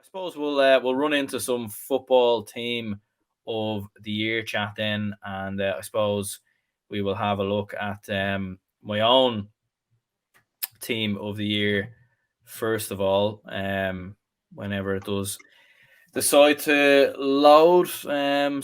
suppose we'll run into some football team of the year chat then, and I suppose we will have a look at my own team of the year first of all. Whenever it does decide to load,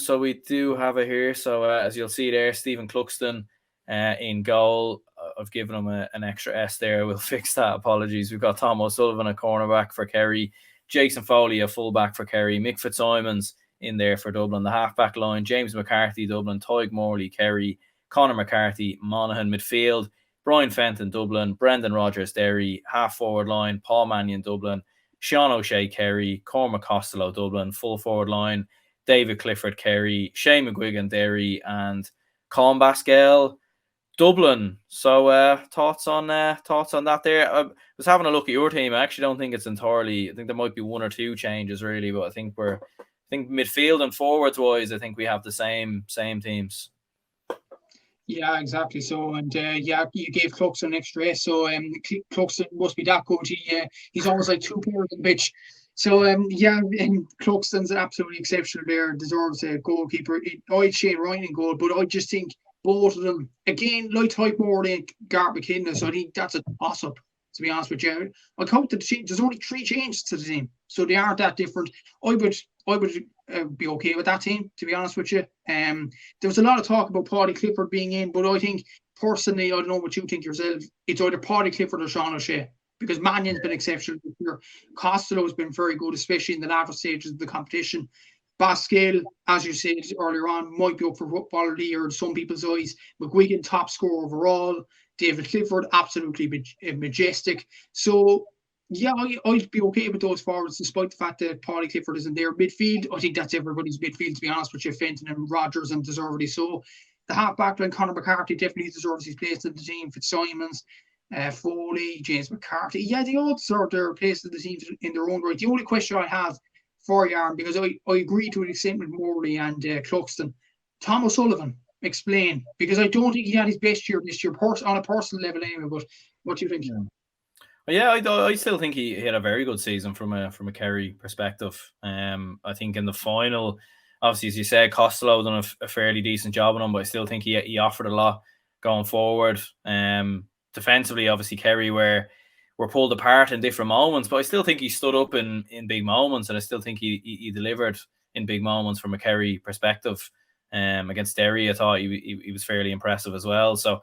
so we do have it here. So as you'll see there, Stephen Cluxton in goal. I've given him an extra S there. We'll fix that. Apologies. We've got Tom O'Sullivan, a cornerback for Kerry. Jason Foley, a fullback for Kerry. Mick Fitzsimons in there for Dublin. The halfback line, James McCarthy, Dublin. Toig Morley, Kerry. Conor McCarthy, Monaghan. Midfield, Brian Fenton, Dublin. Brendan Rogers, Derry. Half forward line, Paul Mannion, Dublin. Sean O'Shea, Kerry. Cormac Costello, Dublin. Full forward line, David Clifford, Kerry. Shane McGuigan, Derry. And Colm Basquel, Dublin. So thoughts on that there. I was having a look at your team. I actually don't think it's entirely. I think there might be one or two changes really, but I think midfield and forwards wise, I think we have the same teams. Yeah, exactly. So, and you gave Cluxton an extra S, so Cluxton must be that good. He's almost like two players on the pitch. So, and Cluxton's absolutely exceptional there. Deserves a goalkeeper. I had Shane Ryan in goal, but I just think both of them, again, like Tyke Moore and Garth McKinless, I think that's a toss-up, to be honest with you. I count the team, there's only 3 changes to the team, so they aren't that different. I would be okay with that team, to be honest with you. There was a lot of talk about Paddy Clifford being in, but I think, personally, I don't know what you think yourself, it's either Paddy Clifford or Sean O'Shea, because Mannion's been exceptional this year. Costello's been very good, especially in the latter stages of the competition. Basquel, as you said earlier on, might be up for footballer of the year in some people's eyes. McGuigan, top scorer overall. David Clifford, absolutely majestic. So, yeah, I'd be okay with those forwards, despite the fact that Paddy Clifford isn't there. Midfield, I think that's everybody's midfield, to be honest with you. Fenton and Rogers, and deservedly so. The half-back line, Conor McCarthy, definitely deserves his place in the team. Fitzsimons, Foley, James McCarthy. Yeah, they all deserve their place in the team in their own right. The only question I have for you, Aaron, because I agree to an extent with Morley and Cluxton. Tom O'Sullivan, explain, because I don't think he had his best year this year on a personal level anyway, but what do you think? Yeah, I still think he had a very good season from a Kerry perspective. I think in the final, obviously, as you said, Costello done a fairly decent job on him, but I still think he offered a lot going forward. Defensively, obviously, Kerry were pulled apart in different moments, but I still think he stood up in big moments, and I still think he delivered in big moments from a Kerry perspective. Against Derry, I thought he was fairly impressive as well. So,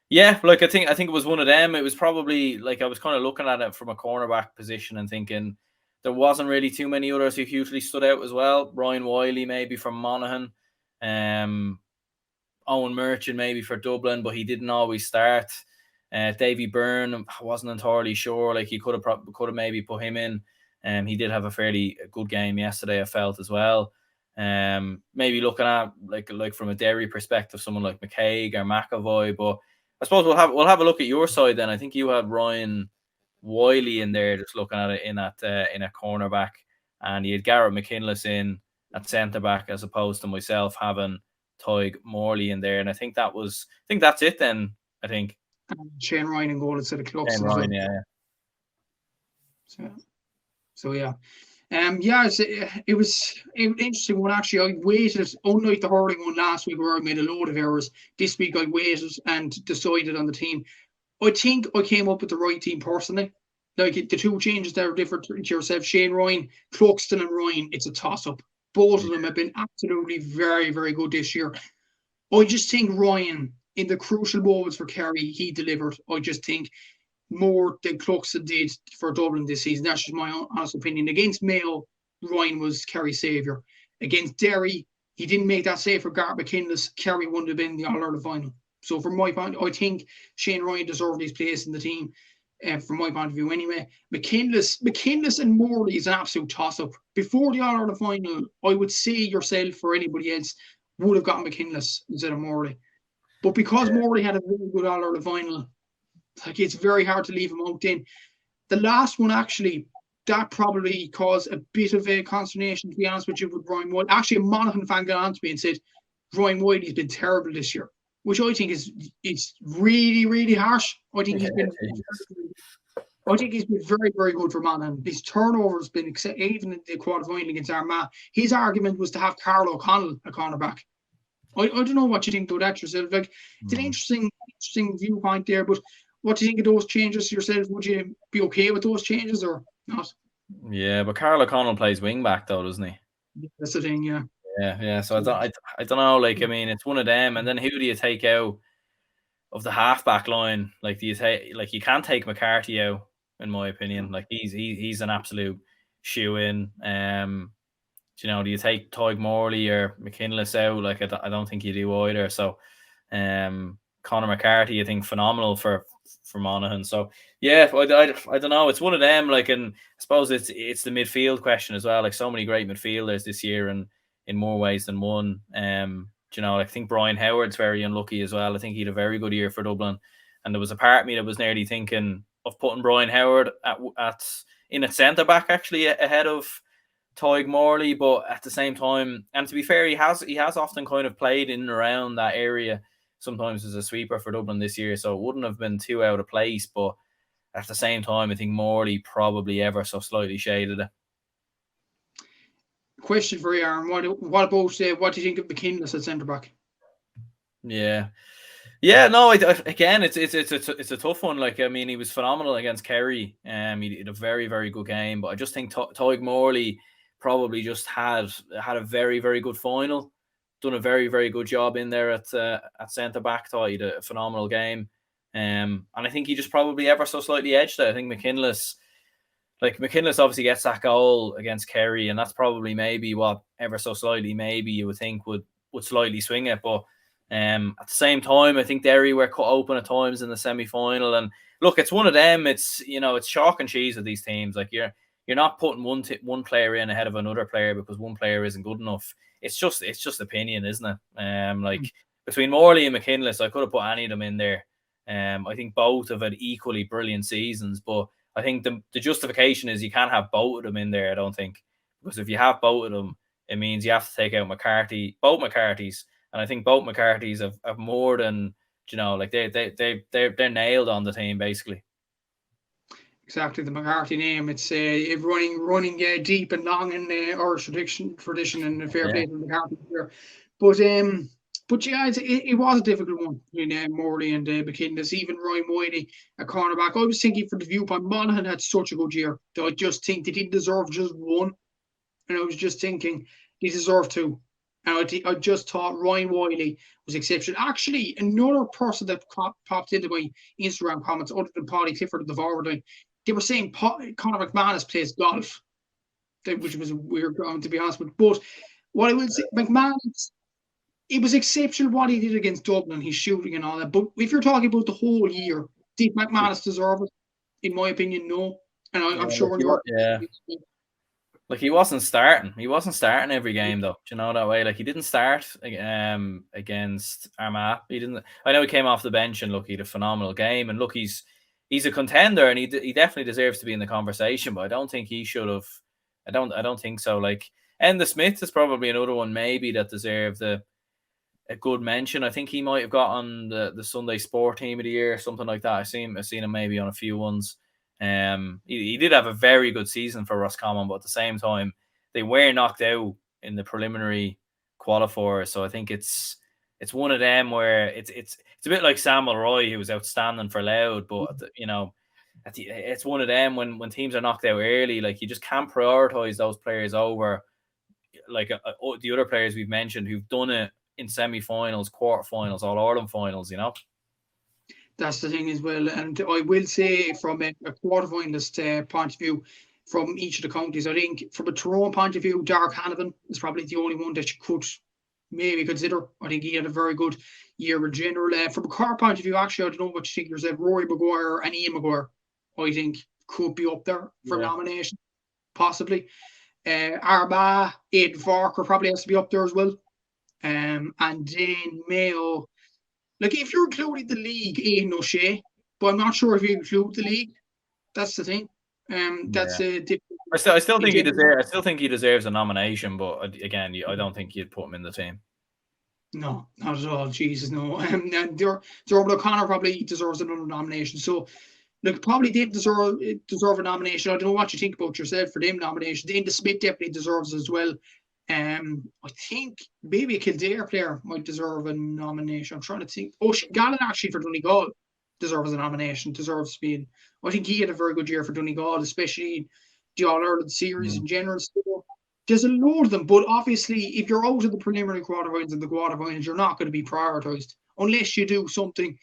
yeah, like I think it was one of them. It was probably like I was kind of looking at it from a cornerback position and thinking there wasn't really too many others who hugely stood out as well. Ryan Wiley maybe from Monaghan, Owen Merchant maybe for Dublin, but he didn't always start. Davy Byrne, I wasn't entirely sure. Like he could have maybe put him in. He did have a fairly good game yesterday, I felt as well. Maybe looking at like from a Derry perspective, someone like McCaig or McAvoy, but I suppose we'll have a look at your side then. I think you had Ryan Wiley in there, just looking at it in a cornerback, and he had Garrett McKinless in at centre back, as opposed to myself having Toig Morley in there, and I think that's it then. I think Shane Ryan in goal instead of Cluxton. Shane Ryan, yeah. So yeah. It was an interesting one actually. I waited, unlike the hurling one last week where I made a load of errors. This week I waited and decided on the team. I think I came up with the right team personally. Like the two changes that are different to yourself, Shane Ryan, Cluxton and Ryan, it's a toss-up. Both of them have been absolutely very, very good this year. I just think Ryan, in the crucial moments for Kerry, he delivered. I just think more than Cluxton did for Dublin this season. That's just my honest opinion. Against Mayo, Ryan was Kerry's saviour. Against Derry, he didn't make that save for Garth McKinless. Kerry wouldn't have been in the All-Ireland final. So from my point, I think Shane Ryan deserved his place in the team, from my point of view anyway. McKinless and Morley is an absolute toss-up. Before the All-Ireland final, I would say yourself or anybody else would have gotten McKinless instead of Morley. But because Morley had a very good All-Ireland final, like it's very hard to leave him out in. The last one, actually, that probably caused a bit of a consternation, to be honest with you, with Ryan Wiley. Actually, a Monaghan fan got on to me and said, Ryan Wiley's been terrible this year, which I think is really, really harsh. I think he's been I think he's been very, very good for Monaghan. His turnover has been, even in the quarterfinal against Armagh, his argument was to have Carl O'Connell a cornerback. I don't know what you think about that yourself. Like, it's an interesting viewpoint there, but what do you think of those changes yourself? Would you be okay with those changes or not? Yeah, but Carl O'Connell plays wing back though, doesn't he? That's the thing, yeah. Yeah. So I don't know. Like, I mean, it's one of them, and then who do you take out of the halfback line? Like, do you take you can't take McCarthy out, in my opinion. Like, he's an absolute shoe in. Do you take Toig Morley or McKinless out? Like, I don't think you do either. So, Conor McCarthy, I think, phenomenal for Monaghan. So yeah, I don't know. It's one of them. Like, and I suppose it's the midfield question as well. Like, so many great midfielders this year, and in more ways than one. I think Brian Howard's very unlucky as well. I think he had a very good year for Dublin, and there was a part of me that was nearly thinking of putting Brian Howard in a centre back actually ahead of Toig Morley, but at the same time, and to be fair, he has often kind of played in and around that area, sometimes as a sweeper for Dublin this year, so it wouldn't have been too out of place. But at the same time, I think Morley probably ever so slightly shaded it. Question for you, Aaron. What about what do you think of McKinless at centre back? Yeah. No. Again, it's a tough one. Like, I mean, he was phenomenal against Kerry. He did a very, very good game, but I just think Toig Morley probably just had a very, very good final. Done a very, very good job in there at centre back. Thought he had a phenomenal game, and I think he just probably ever so slightly edged it. I think McKinless obviously gets that goal against Kerry, and that's probably maybe what ever so slightly maybe you would think would slightly swing it. But at the same time, I think Derry were cut open at times in the semi-final. And look, it's one of them. It's it's chalk and cheese with these teams. Like, you're not putting one player in ahead of another player because one player isn't good enough. It's just opinion, isn't it? Between Morley and McKinless, I could have put any of them in there. I think both have had equally brilliant seasons, but I think the justification is you can't have both of them in there, I don't think. Because if you have both of them, it means you have to take out both McCarthy's. And I think both McCarthy's have more than, they're nailed on the team, basically. Exactly, the McCarthy name. It's running deep and long in Irish tradition and fair play to McCarthy here. But yeah, it was a difficult one between Morley and McKinless. Even Ryan Whitey, a cornerback. I was thinking for the viewpoint, Monaghan had such a good year that I just think they didn't deserve just one. And I was just thinking they deserve two. And I just thought Ryan Whiteley was exceptional. Actually, another person that popped into my Instagram comments, other than Paddy Clifford at the forward line, they were saying Conor McManus plays golf, which was a weird ground, to be honest with. But what I would say, McManus, it was exceptional what he did against Dublin, his shooting and all that. But if you're talking about the whole year, did McManus deserve it? In my opinion, no. And I'm sure Like, he wasn't starting. He wasn't starting every game, though. Do you know that way? Like, he didn't start against Armagh. He didn't. I know he came off the bench, and look, he had a phenomenal game. And look, he's a contender, and he definitely deserves to be in the conversation. But I don't think he should have. I don't think so. Like, Enda Smith is probably another one maybe that deserved a good mention. I think he might have got on the Sunday Sport Team of the Year, something like that. I've seen him maybe on a few ones. He did have a very good season for Roscommon, but at the same time, they were knocked out in the preliminary qualifier. So I think it's one of them where it's a bit like Sam Mulroy, who was outstanding for Louth, but it's one of them when teams are knocked out early, like, you just can't prioritize those players over like the other players we've mentioned who've done it in semi-finals, quarterfinals, All-Ireland finals, That's the thing as well. And I will say, from a quarterfinalist point of view, from each of the counties, I think from a Tyrone point of view, Dark Hanavan is probably the only one that you could maybe consider. I think he had a very good year in general. From a Cork point of view, actually, I don't know what you think. There's Rory Maguire and Ian Maguire, I think, could be up there for nomination, possibly. Armagh, Aidan Farker probably has to be up there as well. And then Mayo. Like, if you're including the league, Ian O'Shea, but I'm not sure if you include the league. That's the thing. That's a different. I still think he deserves. I still think he deserves a nomination, but again, I don't think you'd put him in the team. No, not at all. Jesus, no. And Dermot O'Connor probably deserves another nomination. So Look, probably they deserve a nomination. I don't know what you think about yourself for them nominations. Inda Smith definitely deserves as well. I think maybe a Kildare player might deserve a nomination. I'm trying to think. Oh, Gallen actually for Donegal deserves a nomination. Deserves being. I think he had a very good year for Donegal, especially the All Ireland series in general. So there's a load of them, but obviously, if you're out of the preliminary quarterfinals and the quarterfinals, you're not going to be prioritised unless you do something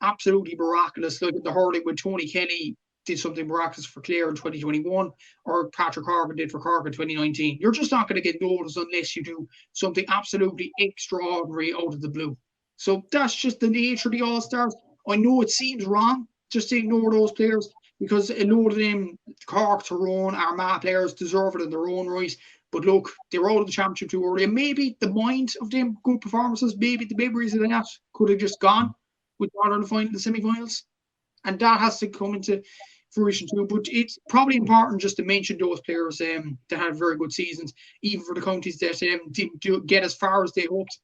absolutely miraculous, like the hurling when Tony Kelly did something miraculous for Clare in 2021, or Patrick Harvin did for Cork in 2019. You're just not going to get noticed unless you do something absolutely extraordinary out of the blue. So that's just the nature of the All Stars. I know it seems wrong just to ignore those players because a lot of them, Cork, Tyrone, Armagh players deserve it in their own right. But look, they were out of the championship too early. And maybe the mind of them good performances, maybe the memories of that could have just gone with the semi-finals. And that has to come into fruition too. But it's probably important just to mention those players that had very good seasons, even for the counties that didn't get as far as they hoped.